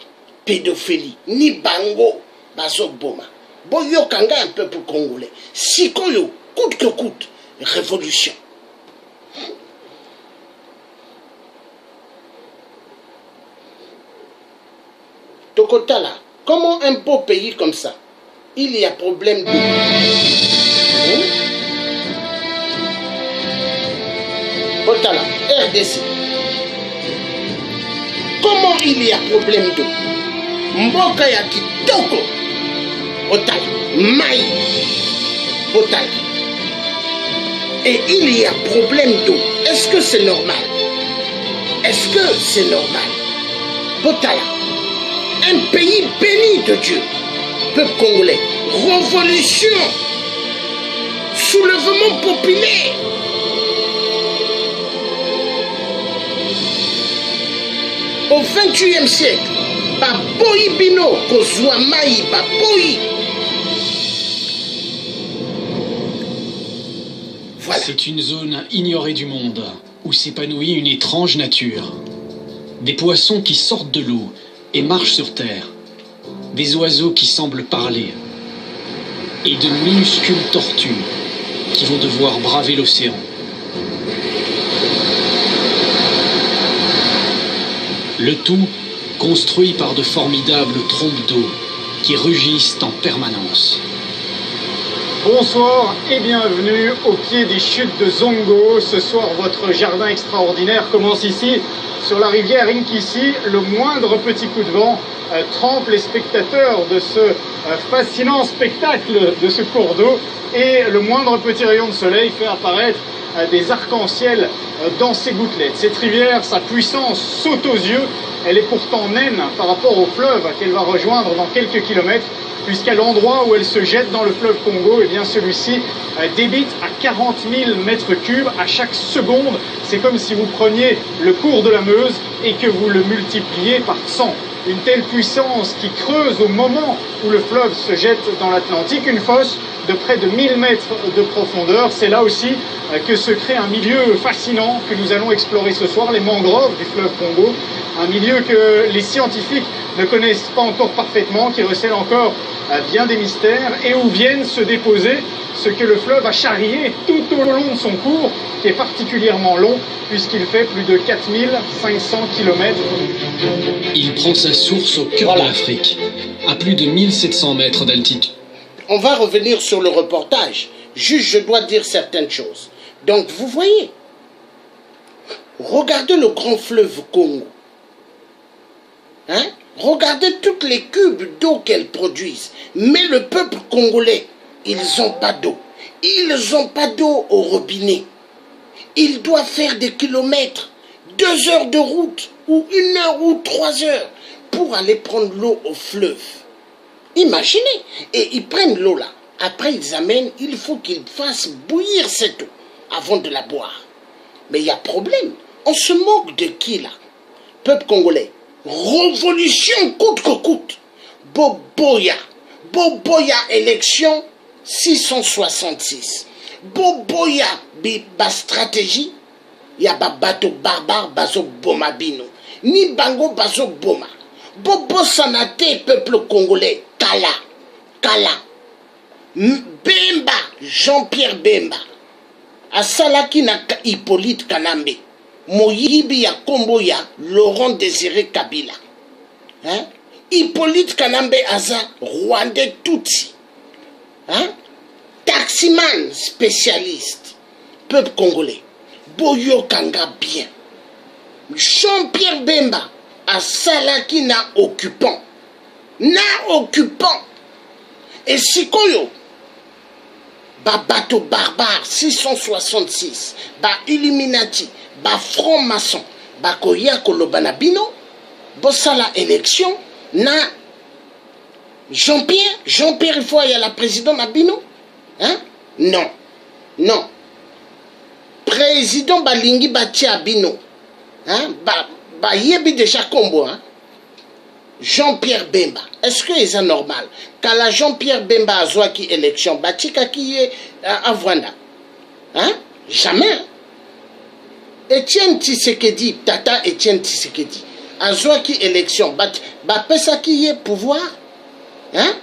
pédophilie, ni bango bazo boma. Boyo Kanga, un peuple congolais. Sikoyo, coûte que coûte, révolution. Tokotala, comment un beau pays comme ça, il y a problème de... Tokotala, RDC. Comment il y a problème d'eau? Mboka ya kitoko. Otala, maï. Otala. Et il y a problème d'eau. Est-ce que c'est normal? Est-ce que c'est normal? Otala. Un pays béni de Dieu. Peuple congolais. Révolution. Soulèvement populaire. Au 28e siècle, Baboyi Bino, Kozwa Maï, Baboyi. Voilà. C'est une zone ignorée du monde, où s'épanouit une étrange nature. Des poissons qui sortent de l'eau et marchent sur terre. Des oiseaux qui semblent parler. Et de minuscules tortues qui vont devoir braver l'océan. Le tout construit par de formidables trompes d'eau qui rugissent en permanence. Bonsoir et bienvenue au pied des chutes de Zongo. Ce soir, votre jardin extraordinaire commence ici, sur la rivière Inkisi. Le moindre petit coup de vent trempe les spectateurs de ce fascinant spectacle de ce cours d'eau. Et le moindre petit rayon de soleil fait apparaître des arcs-en-ciel dans ses gouttelettes. Cette rivière, sa puissance saute aux yeux. Elle est pourtant naine par rapport au fleuve qu'elle va rejoindre dans quelques kilomètres, puisqu'à l'endroit où elle se jette dans le fleuve Congo, eh bien celui-ci débite à 40 000 mètres cubes à chaque seconde. C'est comme si vous preniez le cours de la Meuse et que vous le multipliez par 100. Une telle puissance qui creuse au moment où le fleuve se jette dans l'Atlantique, une fosse de près de 1000 mètres de profondeur. C'est là aussi que se crée un milieu fascinant que nous allons explorer ce soir, les mangroves du fleuve Congo. Un milieu que les scientifiques ne connaissent pas encore parfaitement, qui recèle encore bien des mystères et où viennent se déposer ce que le fleuve a charrié tout au long de son cours, qui est particulièrement long puisqu'il fait plus de 4500 km. Il prend sa source au cœur de l'Afrique, à plus de 1700 mètres d'altitude. On va revenir sur le reportage. Juste, je dois dire certaines choses. Donc, vous voyez, regardez le grand fleuve Congo. Hein? Regardez toutes les cubes d'eau qu'elles produisent. Mais le peuple congolais, ils n'ont pas d'eau. Ils n'ont pas d'eau au robinet. Ils doivent faire des kilomètres, 2 heures de route, ou 1 heure ou 3 heures, pour aller prendre l'eau au fleuve. Imaginez. Et ils prennent l'eau là. Après, ils amènent, il faut qu'ils fassent bouillir cette eau avant de la boire. Mais il y a problème. On se moque de qui là? Peuple congolais. Révolution coûte que coûte. Boboya. Boboya élection 666. Boboya ba stratégie. Ya ba bateau barbare bazo boma bino. Ni bango bazo boma. Bobo sanate peuple congolais. Kala. Kala. Bemba. Jean-Pierre Bemba. Asalaki na Hippolyte Kanambe. Moyibi ya Kombo ya Laurent Désiré Kabila. Hein? Hippolyte Kanambe aza Rwandais Tutsi. Hein? Taximan spécialiste. Peuple congolais. Boyo Kanga bien. Jean-Pierre Bemba asalaki na occupant. Na occupant. Et Sikoyo. Ba bateau barbare 666. Ba Illuminati. Ba franc-maçon, ba koya kolobana bino, bosala élection, na Jean-Pierre, il faut y a la président na bino, hein? Non, non. Président balingi batia bino, hein? Ba yebi déjà combo, hein? Jean-Pierre Bemba, est-ce que c'est normal? Quand la Jean-Pierre Bemba a joué qui élection, batika qui est à Rwanda, hein? Jamais. Etienne Tshisekedi, Tata Etienne Tshisekedi, a joué qui élection, ba pesa qui est pouvoir, hein?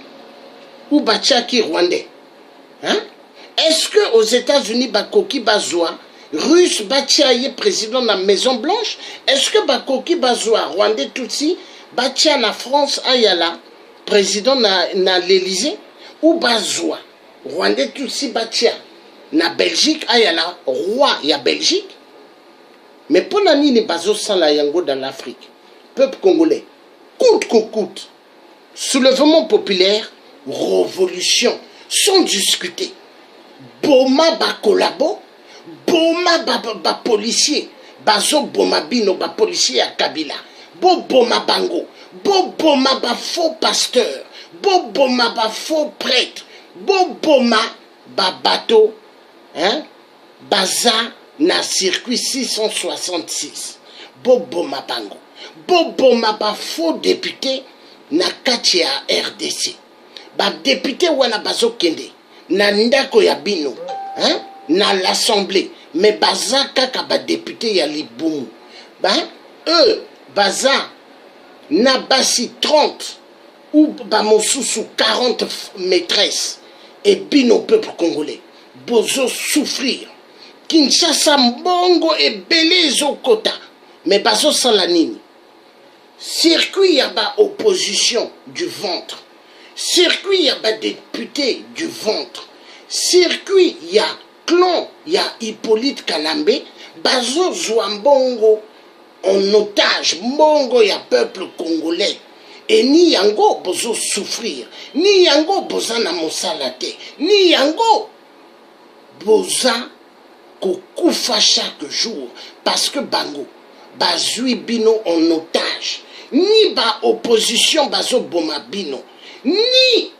Ou batia qui rwandais, hein? Est-ce que aux États-Unis bakoki bazoa, russe batia y président de la Maison Blanche? Est-ce que bakoki bazoa rwandais tutsi batia na France ayala président na l'Élysée? Ou bazoa rwandais tutsi batia na Belgique ayala roi ya Belgique? Mais pour la nini bazo sala yango dans l'Afrique, peuple congolais, coûte que coûte, soulèvement populaire, révolution, sans discuter. Boma ba collabo, boma ba policier, bazo boma bino ba policier à Kabila, bo boma bango, bo boma ba faux pasteur, bo boma ba faux prêtre, bo boma ba bateau, hein, baza na circuit 666. Bobo Mabango. Bobo Maba faux député na kati ya RDC. Ba député wana bazo kende na ndako ya bino, hein? Na l'assemblée. Mais baza kaka ba député ya libumu. Eux baza na basi 30 ou ba mosusu 40 maîtresses. Et bino peuple congolais. Bozo souffrir. Kinshasa mbongo et belé zokota. Mais baso salanini. Circuit yaba opposition du ventre. Circuit yaba député du ventre. Circuit ya clan ya Hippolyte Kanambe. Baso mbongo en otage. Mbongo ya peuple congolais. Et ni yango bozo souffrir. Ni yango boza na mosalate. Ni yango boza kokufa chaque jour parce que bango bazui bino en otage, ni ba opposition bazo boma bino, ni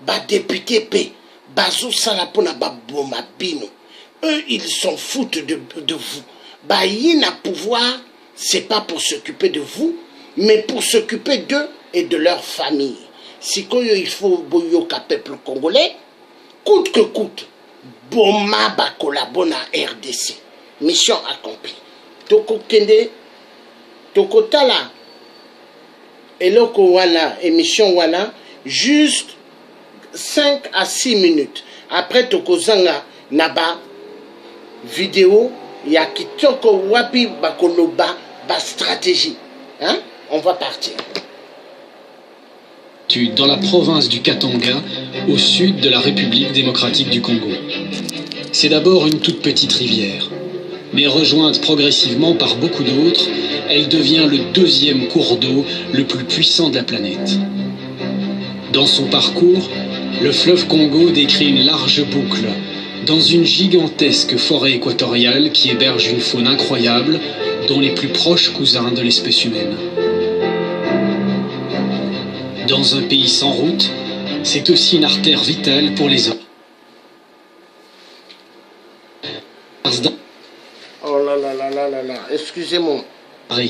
ba député pe bazo sala pona ba boma bino. Eux ils s'en foutent de vous. Ba yina pouvoir, c'est pas pour s'occuper de vous, mais pour s'occuper d'eux et de leur famille. Sikoyo il faut boyoka peuple congolais. coûte que coûte, Boma Bakolabo na RDC. Mission accomplie. Toko Kende, Toko Tala, Eloko Wana, émission Wana, juste 5 à 6 minutes. Après Toko Zanga, Naba, vidéo, ya Kitoko Wapi Bakoloba, ba stratégie. Hein? On va partir. Dans la province du Katanga, au sud de la République démocratique du Congo. C'est d'abord une toute petite rivière, mais rejointe progressivement par beaucoup d'autres, elle devient le deuxième cours d'eau le plus puissant de la planète. Dans son parcours, le fleuve Congo décrit une large boucle, dans une gigantesque forêt équatoriale qui héberge une faune incroyable, dont les plus proches cousins de l'espèce humaine. Dans un pays sans route, c'est aussi une artère vitale pour les hommes. Oh là là là là là là, excusez-moi.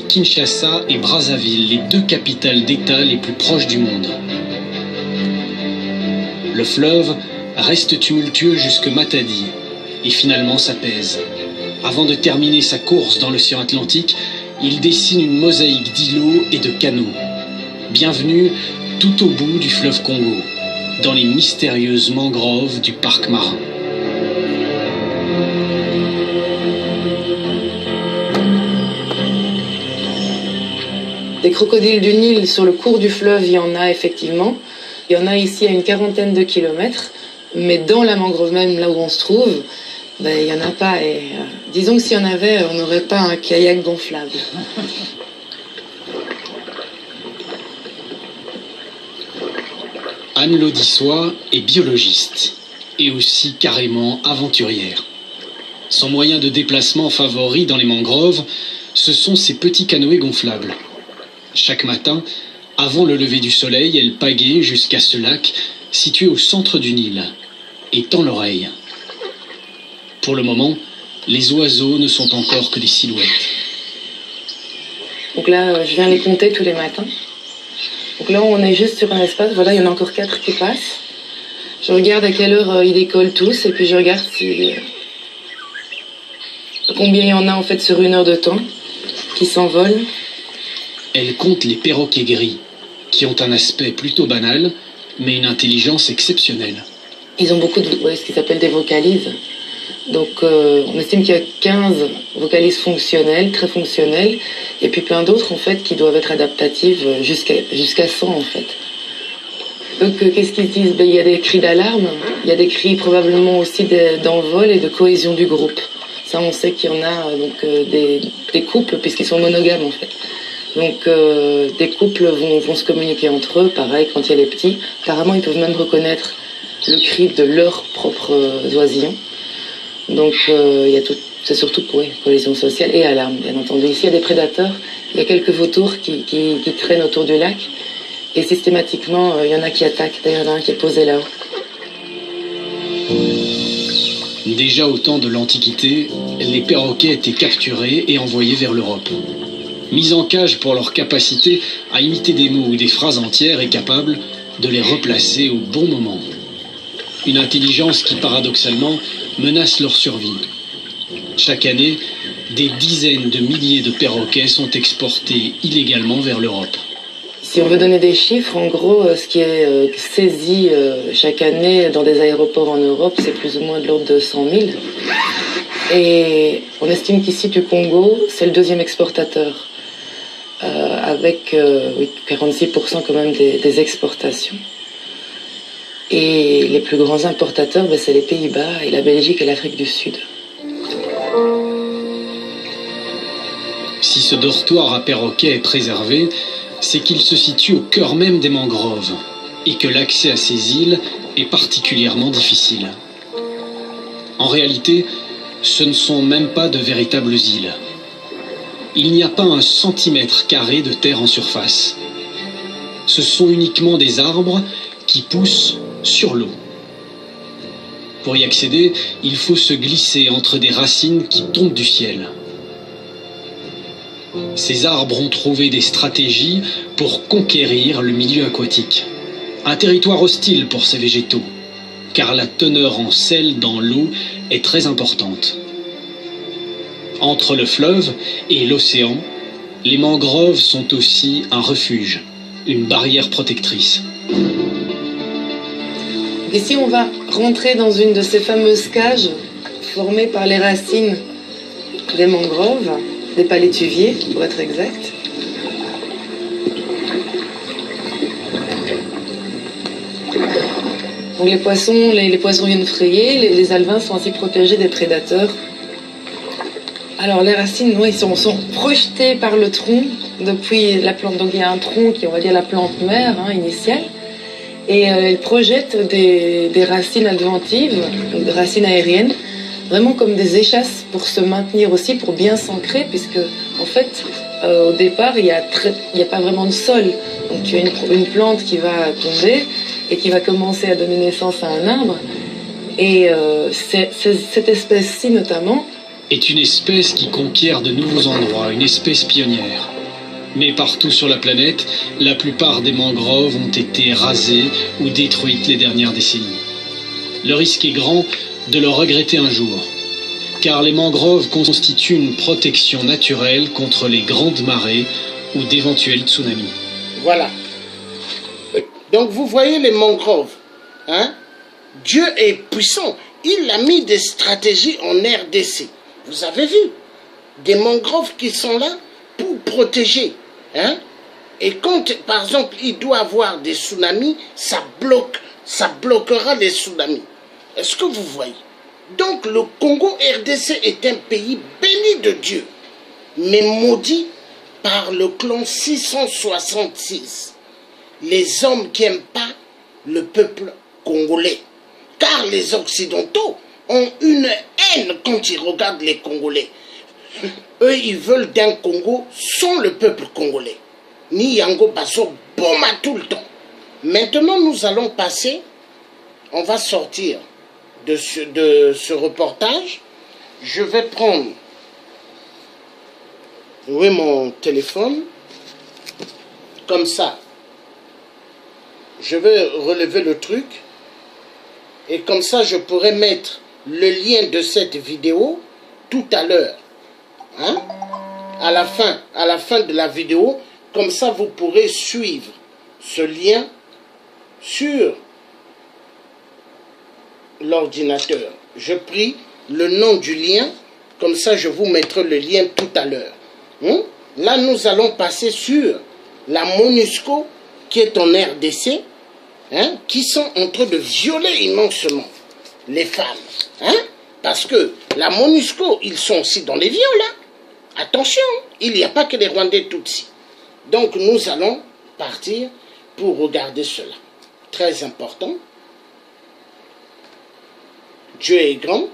Kinshasa et Brazzaville, les deux capitales d'État les plus proches du monde. Le fleuve reste tumultueux jusque Matadi et finalement s'apaise. Avant de terminer sa course dans l'océan Atlantique, il dessine une mosaïque d'îlots et de canaux. Bienvenue tout au bout du fleuve Congo, dans les mystérieuses mangroves du parc marin. Des crocodiles du Nil sur le cours du fleuve, il y en a effectivement. Il y en a ici à une quarantaine de kilomètres, mais dans la mangrove même, là où on se trouve, ben, il n'y en a pas. Et, disons que s'il y en avait, on n'aurait pas un kayak gonflable. Anne Laudissois est biologiste et aussi carrément aventurière. Son moyen de déplacement favori dans les mangroves, ce sont ces petits canoës gonflables. Chaque matin, avant le lever du soleil, elle pagaie jusqu'à ce lac situé au centre du Nil et tend l'oreille. Pour le moment, les oiseaux ne sont encore que des silhouettes. Donc là, je viens les compter tous les matins. Donc là, on est juste sur un espace. Voilà, il y en a encore 4 qui passent. Je regarde à quelle heure ils décollent tous et puis je regarde combien il y en a en fait sur une heure de temps qui s'envolent. Elle compte les perroquets gris, qui ont un aspect plutôt banal, mais une intelligence exceptionnelle. Ils ont beaucoup de ce qu'ils appellent des vocalises. Donc on estime qu'il y a 15 vocalises fonctionnelles, très fonctionnelles, et puis plein d'autres en fait qui doivent être adaptatives jusqu'à 100 en fait. Donc qu'est-ce qu'ils disent? Il y a des cris d'alarme, il y a des cris probablement aussi d'envol et de cohésion du groupe. Ça on sait qu'il y en a des couples puisqu'ils sont monogames en fait. Donc des couples vont se communiquer entre eux, pareil quand il y a les petits. Apparemment ils peuvent même reconnaître le cri de leurs propres oisillons. Donc c'est surtout pour cohésion sociale et alarme, bien entendu. Ici, il y a des prédateurs, il y a quelques vautours qui traînent autour du lac. Et systématiquement, il y en a qui attaquent. D'ailleurs, il y en a un qui est posé là-haut. Déjà au temps de l'Antiquité, les perroquets étaient capturés et envoyés vers l'Europe. Mis en cage pour leur capacité à imiter des mots ou des phrases entières et capables de les replacer au bon moment. Une intelligence qui, paradoxalement, menace leur survie. Chaque année, des dizaines de milliers de perroquets sont exportés illégalement vers l'Europe. Si on veut donner des chiffres, en gros, ce qui est saisi chaque année dans des aéroports en Europe, c'est plus ou moins de l'ordre de 100 000. Et on estime qu'ici, du Congo, c'est le deuxième exportateur, avec 46% quand même des exportations. Et les plus grands importateurs, c'est les Pays-Bas et la Belgique et l'Afrique du Sud. Si ce dortoir à perroquets est préservé, c'est qu'il se situe au cœur même des mangroves et que l'accès à ces îles est particulièrement difficile. En réalité, ce ne sont même pas de véritables îles. Il n'y a pas un centimètre carré de terre en surface. Ce sont uniquement des arbres qui poussent sur l'eau. Pour y accéder, il faut se glisser entre des racines qui tombent du ciel. Ces arbres ont trouvé des stratégies pour conquérir le milieu aquatique. Un territoire hostile pour ces végétaux. car la teneur en sel dans l'eau est très importante. Entre le fleuve et l'océan, les mangroves sont aussi un refuge, une barrière protectrice. Ici, on va rentrer dans une de ces fameuses cages formées par les racines des mangroves, des palétuviers pour être exact. Donc les poissons viennent frayer, les alevins sont ainsi protégés des prédateurs. Alors les racines, ils sont projetées par le tronc depuis la plante. Donc il y a un tronc qui est, on va dire, la plante mère initiale. Et ils projettent des racines adventives, donc des racines aériennes, vraiment comme des échasses pour se maintenir aussi, pour bien s'ancrer, puisque en fait, au départ, il y a pas vraiment de sol. Donc tu as une plante qui va tomber et qui va commencer à donner naissance à un arbre. Et cette espèce-ci notamment est une espèce qui conquiert de nouveaux endroits, une espèce pionnière. Mais partout sur la planète, la plupart des mangroves ont été rasées ou détruites les dernières décennies. Le risque est grand de le regretter un jour, car les mangroves constituent une protection naturelle contre les grandes marées ou d'éventuels tsunamis. Voilà. Donc vous voyez les mangroves, hein? Dieu est puissant. Il a mis des stratégies en RDC. Vous avez vu des mangroves qui sont là pour protéger. Hein? Et quand, par exemple, il doit avoir des tsunamis, ça bloquera les tsunamis. Est-ce que vous voyez? Donc le Congo RDC est un pays béni de Dieu, mais maudit par le clan 666. Les hommes qui n'aiment pas le peuple congolais. Car les Occidentaux ont une haine quand ils regardent les Congolais. Eux, ils veulent d'un Congo sans le peuple congolais. Ni Yango Basso Boma tout le temps. Maintenant, nous allons passer, on va sortir de ce reportage. Je vais prendre mon téléphone, comme ça. Je vais relever le truc, et comme ça, je pourrai mettre le lien de cette vidéo tout à l'heure. Hein? À la fin de la vidéo, comme ça vous pourrez suivre ce lien sur l'ordinateur. Je prie le nom du lien, comme ça je vous mettrai le lien tout à l'heure. Hein? Là nous allons passer sur la MONUSCO qui est en RDC, hein, qui sont en train de violer immensement les femmes. Hein? Parce que la MONUSCO, ils sont aussi dans les viols. Hein? Attention, il n'y a pas que les Rwandais Tutsis. Donc nous allons partir pour regarder cela. Très important. Dieu est grand.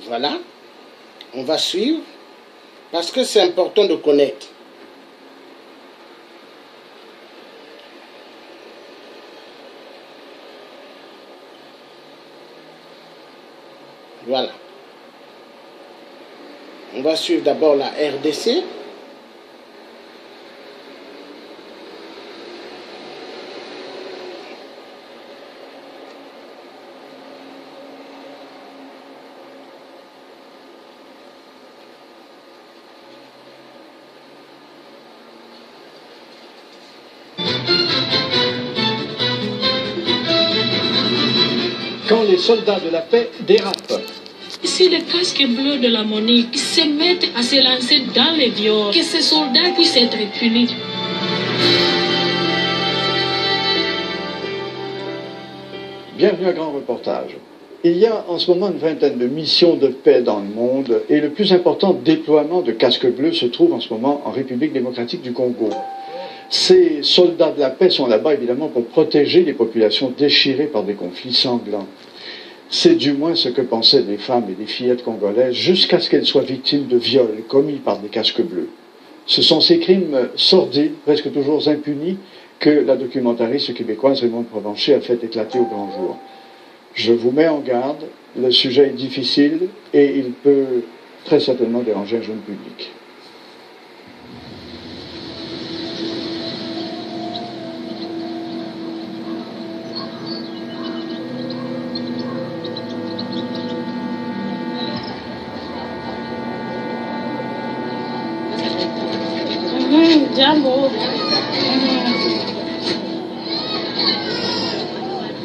Voilà. On va suivre parce que c'est important de connaître. Voilà. On va suivre d'abord la RDC. Quand les soldats de la paix dérapent. Si les casques bleus de la MONUC se mettent à se lancer dans les viols, que ces soldats puissent être punis. Bienvenue à Grand Reportage. Il y a en ce moment une vingtaine de missions de paix dans le monde et le plus important déploiement de casques bleus se trouve en ce moment en République démocratique du Congo. Ces soldats de la paix sont là-bas évidemment pour protéger les populations déchirées par des conflits sanglants. C'est du moins ce que pensaient des femmes et des fillettes congolaises jusqu'à ce qu'elles soient victimes de viols commis par des casques bleus. Ce sont ces crimes sordides, presque toujours impunis, que la documentariste québécoise Raymonde Provencher a fait éclater au grand jour. Je vous mets en garde, le sujet est difficile et il peut très certainement déranger un jeune public. Jambo.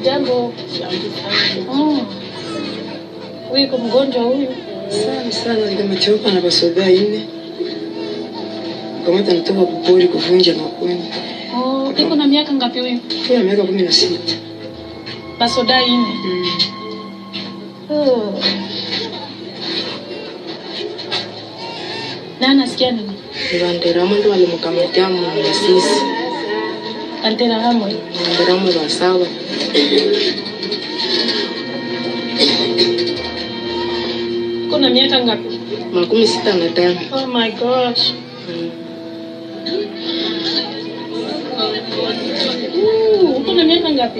Jambo. Huyu kwa mgonjwa huyu. Sana nimechoka na basoda ine. Kama tanatoka kupori kuvunja makoni. Iko na miaka ngapi huyu? Kuna miaka 16. Basoda ine. Na nasikia nini? Banderamu ndo walimkamatia Masisi. Banderamu basaba. Kuna miaka ngapi? 65. Oh my gosh. Kuna miaka ngapi?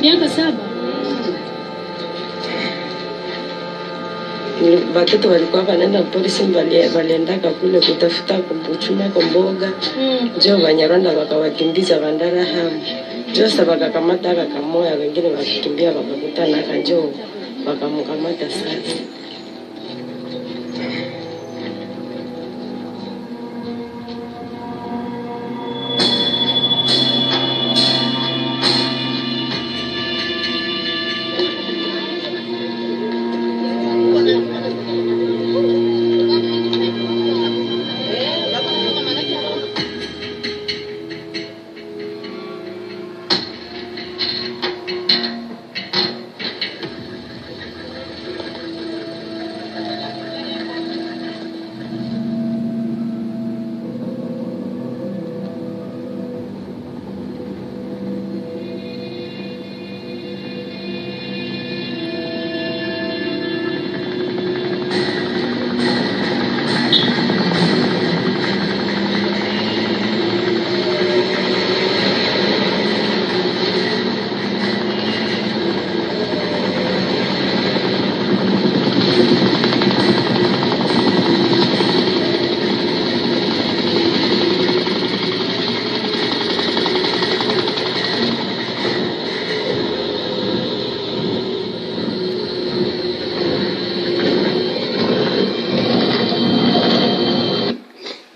Miaka 7. Watoto walikuwa wanaenda polisi, waliendaka kule kutafuta kuchuma mboga. Ndio Wanyarwanda wakawakimbiza Bandara hamu. Ndio sasa wakakamata kamoya, wengine wakikimbia wakakutana kanjo wakamkamata sasa.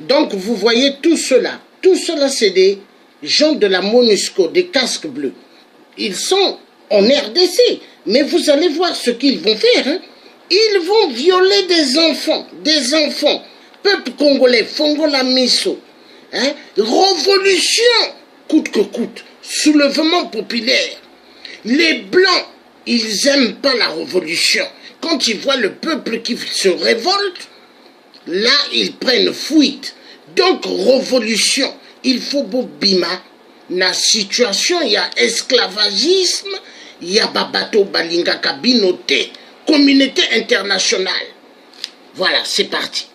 Donc vous voyez tout cela c'est des gens de la MONUSCO, des casques bleus. Ils sont en RDC, mais vous allez voir ce qu'ils vont faire. Hein. Ils vont violer des enfants, peuple congolais, Fongola Miso. Hein. Révolution, coûte que coûte, soulèvement populaire. Les Blancs, ils n'aiment pas la révolution. Quand ils voient le peuple qui se révolte, là, ils prennent fuite. Donc, révolution, il faut bobima. Na situation, il y a esclavagisme, il y a babato balinga kabinote, communauté internationale. Voilà, c'est parti.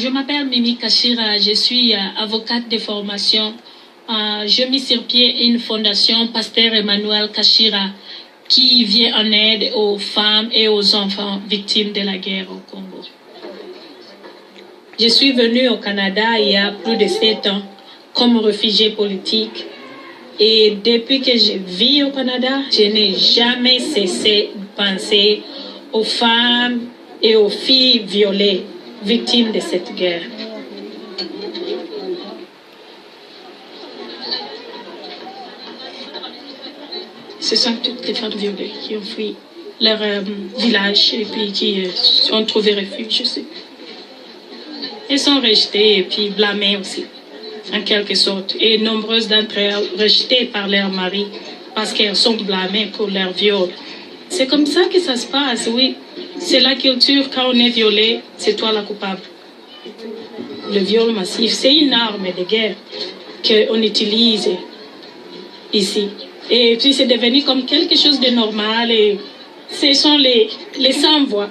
Je m'appelle Mimi Kachira, je suis avocate de formation. Je mets sur pied une fondation Pasteur Emmanuel Kachira qui vient en aide aux femmes et aux enfants victimes de la guerre au Congo. Je suis venue au Canada il y a plus de 7 ans comme réfugiée politique. Et depuis que je vis au Canada, je n'ai jamais cessé de penser aux femmes et aux filles violées, victimes de cette guerre. Ce sont toutes les femmes violées qui ont fui leur village et puis qui ont trouvé refuge aussi. Elles sont rejetées et puis blâmées aussi, en quelque sorte. Et nombreuses d'entre elles rejetées par leur mari parce qu'elles sont blâmées pour leur viol. C'est comme ça que ça se passe, oui. C'est la culture, quand on est violé, c'est toi la coupable. Le viol massif, c'est une arme de guerre qu'on utilise ici. Et puis c'est devenu comme quelque chose de normal et ce sont les sans-voix